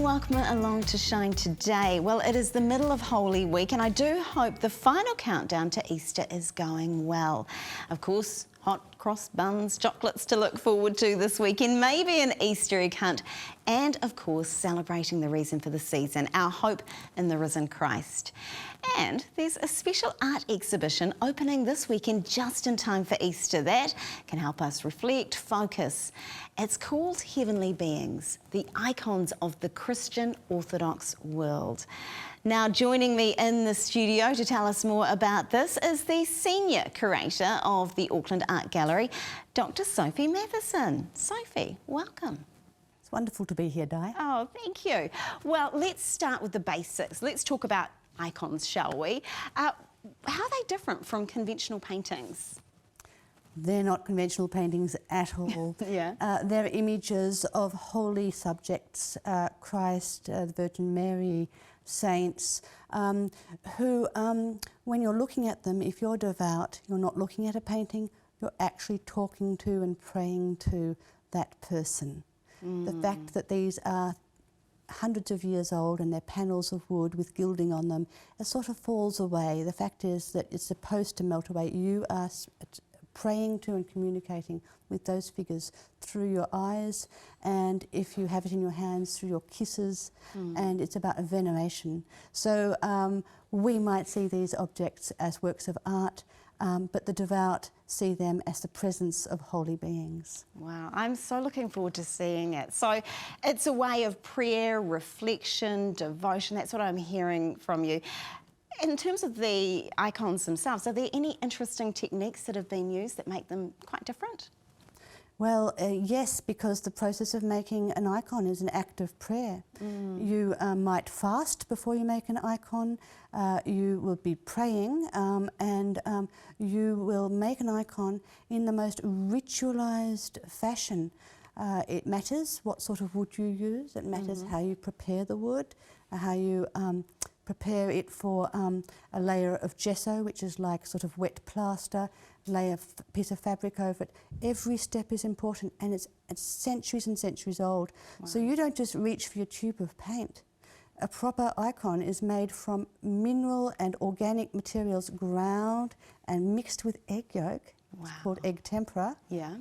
welcome along to Shine today. Well, it is the middle of Holy Week and I do hope the final countdown to Easter is going well. Of course, hot cross buns, chocolates to look forward to this weekend, maybe an Easter egg hunt, and of course celebrating the reason for the season, our hope in the risen Christ. And there's a special art exhibition opening this weekend just in time for Easter that can help us reflect, focus. It's called Heavenly Beings, the icons of the Christian Orthodox world. Now, joining me in the studio to tell us more about this is the Senior Curator of the Auckland Art Gallery, Dr. Sophie Matthiesson. Sophie, welcome. It's wonderful to be here, Di. Oh, thank you. Well, let's start with the basics. Let's talk about icons, shall we? How are they different from conventional paintings? They're not conventional paintings at all. Yeah. They're images of holy subjects, Christ, the Virgin Mary, saints, who, when you're looking at them, if you're devout, you're not looking at a painting, you're actually talking to and praying to that person. The fact that these are hundreds of years old and they're panels of wood with gilding on them, it sort of falls away. The fact is that it's supposed to melt away. You are praying to and communicating with those figures through your eyes, and if you have it in your hands, through your kisses, and it's about a veneration. So we might see these objects as works of art, but the devout see them as the presence of holy beings. Wow, I'm so looking forward to seeing it. So it's a way of prayer, reflection, devotion. That's what I'm hearing from you. In terms of the icons themselves, are there any interesting techniques that have been used that make them quite different? Well, yes, because the process of making an icon is an act of prayer. You might fast before you make an icon, you will be praying, and you will make an icon in the most ritualized fashion. It matters what sort of wood you use, it matters how you prepare the wood, how you prepare it for a layer of gesso, which is like sort of wet plaster, lay a piece of fabric over it. Every step is important, and it's centuries and centuries old. Wow. So you don't just reach for your tube of paint. A proper icon is made from mineral and organic materials ground and mixed with egg yolk. Wow. It's called egg tempera. Yeah.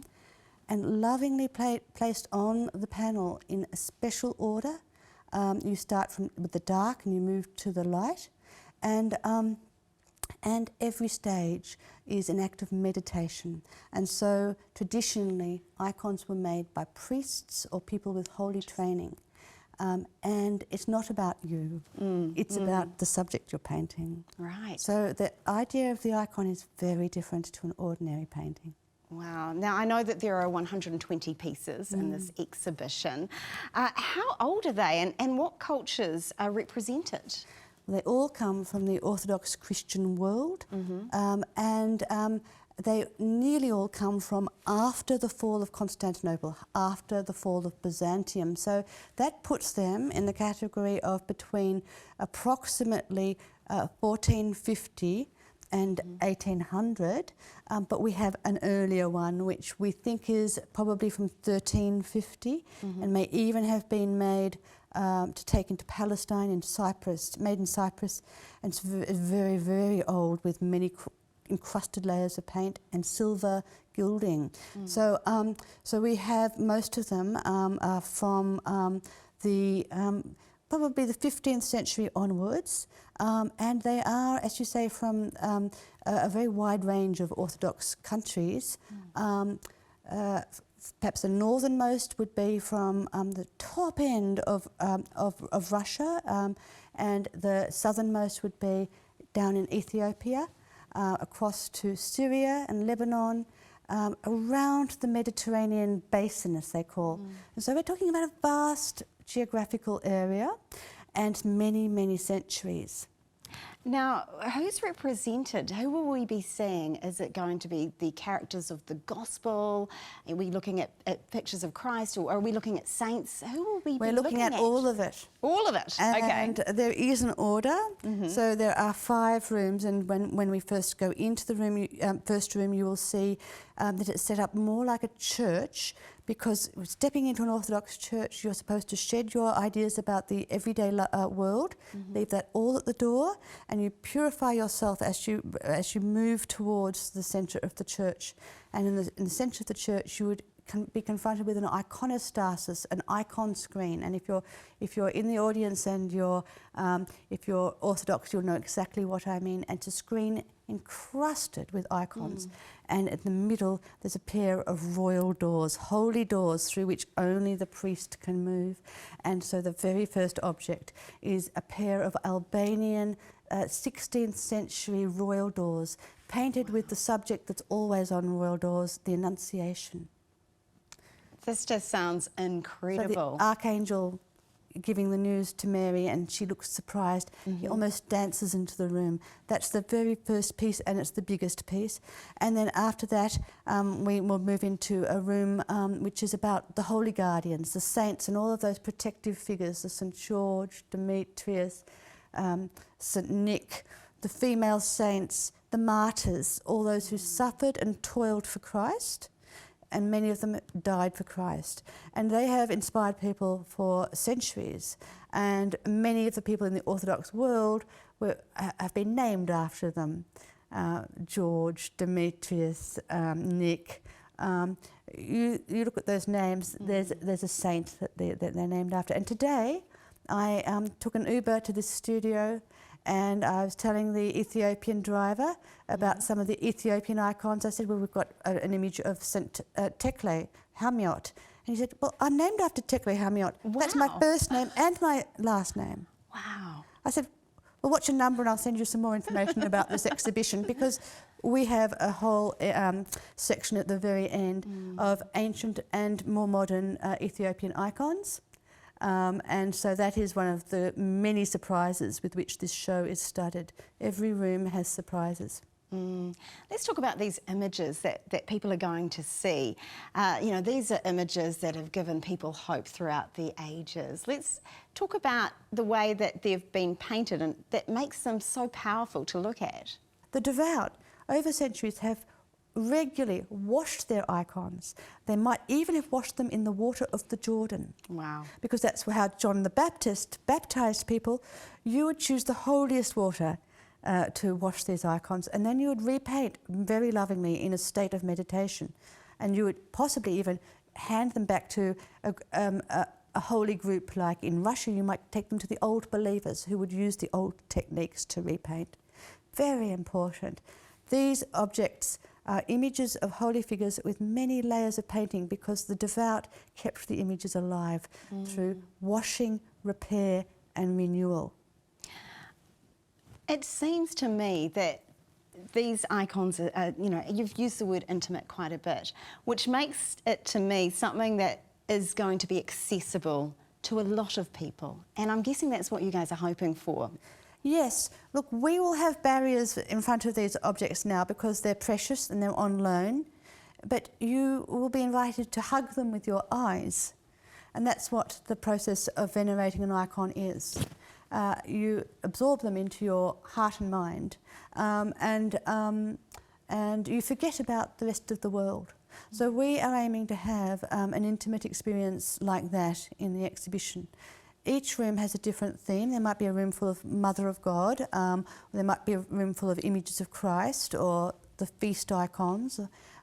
And lovingly placed on the panel in a special order. You start with the dark and you move to the light, and every stage is an act of meditation. And so traditionally icons were made by priests or people with holy training, and it's not about you, it's about the subject you're painting. Right. So the idea of the icon is very different to an ordinary painting. Wow. Now, I know that there are 120 pieces in this exhibition. How old are they, and what cultures are represented? They all come from the Orthodox Christian world, and they nearly all come from after the fall of Constantinople, after the fall of Byzantium. So that puts them in the category of between approximately 1450 and 1800, but we have an earlier one which we think is probably from 1350 and may even have been made to take into Palestine, in Cyprus, made in Cyprus, and it's very, very old with many encrusted layers of paint and silver gilding. So, so we have most of them are from probably the 15th century onwards, and they are, as you say, from a very wide range of Orthodox countries. Perhaps the northernmost would be from the top end of Russia, and the southernmost would be down in Ethiopia, across to Syria and Lebanon, around the Mediterranean basin, as they call. And so we're talking about a vast geographical area and many, many centuries. Now, who's represented? Who will we be seeing? Is it going to be the characters of the gospel? Are we looking at pictures of Christ, or are we looking at saints? Who will we be looking at? We're looking at all of it. All of it, and there is an order. So there are 5 rooms, and when we first go into the room, first room, you will see that it's set up more like a church, because stepping into an Orthodox church, you're supposed to shed your ideas about the everyday world, leave that all at the door, and you purify yourself as you move towards the centre of the church. And in the centre of the church, you would be confronted with an iconostasis, an icon screen. And if you're in the audience and if you're Orthodox, you'll know exactly what I mean. And it's a screen encrusted with icons. And in the middle, there's a pair of royal doors, holy doors through which only the priest can move. And so the very first object is a pair of Albanian 16th century royal doors, painted with the subject that's always on royal doors, the Annunciation. This just sounds incredible. So the archangel giving the news to Mary, and she looks surprised. He almost dances into the room. That's the very first piece, and it's the biggest piece. And then after that, we will move into a room which is about the holy guardians, the saints, and all of those protective figures, the St. George, Demetrius, St. Nick, the female saints, the martyrs, all those who suffered and toiled for Christ. And many of them died for Christ. And they have inspired people for centuries. And many of the people in the Orthodox world have been named after them. George, Demetrius, Nick. You look at those names, there's a saint that they're named after. And today, I took an Uber to this studio, and I was telling the Ethiopian driver about some of the Ethiopian icons. I said, well, we've got an image of St. Tekle Hamiot. And he said, well, I'm named after Tekle Hamiot. Wow. That's my first name and my last name. Wow. I said, well, what's your number and I'll send you some more information about this exhibition, because we have a whole section at the very end of ancient and more modern Ethiopian icons. And so that is one of the many surprises with which this show is studded. Every room has surprises. Let's talk about these images that people are going to see. You know, these are images that have given people hope throughout the ages. Let's talk about the way that they've been painted and that makes them so powerful to look at. The devout, over centuries, have regularly washed their icons. They might even have washed them in the water of the Jordan. Wow. Because that's how John the Baptist baptised people. You would choose the holiest water to wash these icons, and then you would repaint very lovingly in a state of meditation. And you would possibly even hand them back to a holy group, like in Russia. You might take them to the old believers who would use the old techniques to repaint. Very important. These objects are images of holy figures with many layers of painting, because the devout kept the images alive through washing, repair and renewal. It seems to me that these icons are, you know, you've used the word intimate quite a bit, which makes it to me something that is going to be accessible to a lot of people. And I'm guessing that's what you guys are hoping for. Yes, look, we will have barriers in front of these objects now because they're precious and they're on loan, but you will be invited to hug them with your eyes. And that's what the process of venerating an icon is. You absorb them into your heart and mind, and you forget about the rest of the world. So we are aiming to have an intimate experience like that in the exhibition. Each room has a different theme. There might be a room full of Mother of God, or there might be a room full of images of Christ, or the feast icons,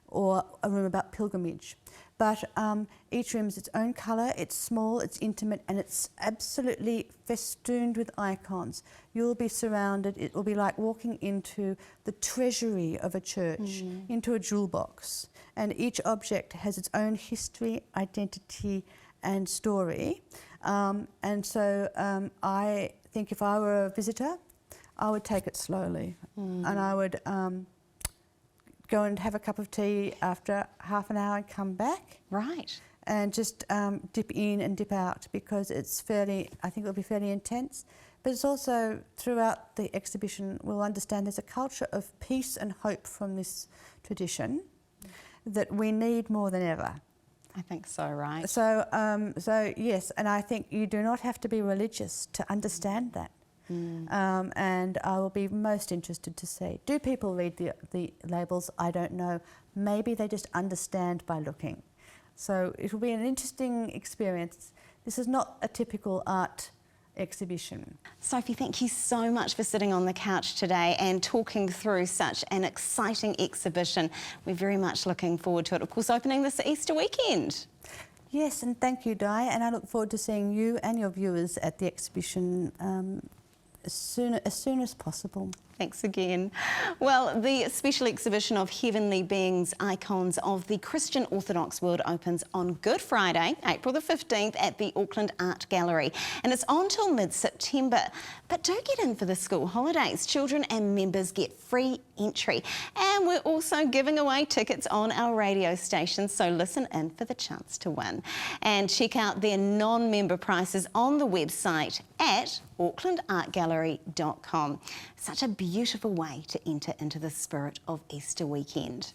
or a room about pilgrimage. But each room is its own colour, it's small, it's intimate, and it's absolutely festooned with icons. You'll be surrounded, it will be like walking into the treasury of a church, into a jewel box. And each object has its own history, identity, and story. And so I think if I were a visitor, I would take it slowly, and I would go and have a cup of tea after half an hour and come back. Right. And just dip in and dip out, because it's fairly, I think it'll be fairly intense. But it's also, throughout the exhibition, we'll understand there's a culture of peace and hope from this tradition that we need more than ever. I think so, right? So yes, and I think you do not have to be religious to understand that. And I will be most interested to see, do people read the labels? I don't know. Maybe they just understand by looking. So it will be an interesting experience. This is not a typical art exhibition. Sophie, thank you so much for sitting on the couch today and talking through such an exciting exhibition. We're very much looking forward to it, of course, opening this Easter weekend. Yes, and thank you, Di, and I look forward to seeing you and your viewers at the exhibition as soon as possible. Thanks again. Well, the special exhibition of Heavenly Beings, Icons of the Christian Orthodox World opens on Good Friday, April the 15th at the Auckland Art Gallery. And it's on till mid-September. But do get in for the school holidays. Children and members get free entry. And we're also giving away tickets on our radio station, so listen in for the chance to win. And check out their non-member prices on the website at aucklandartgallery.com. Such a beautiful way to enter into the spirit of Easter weekend.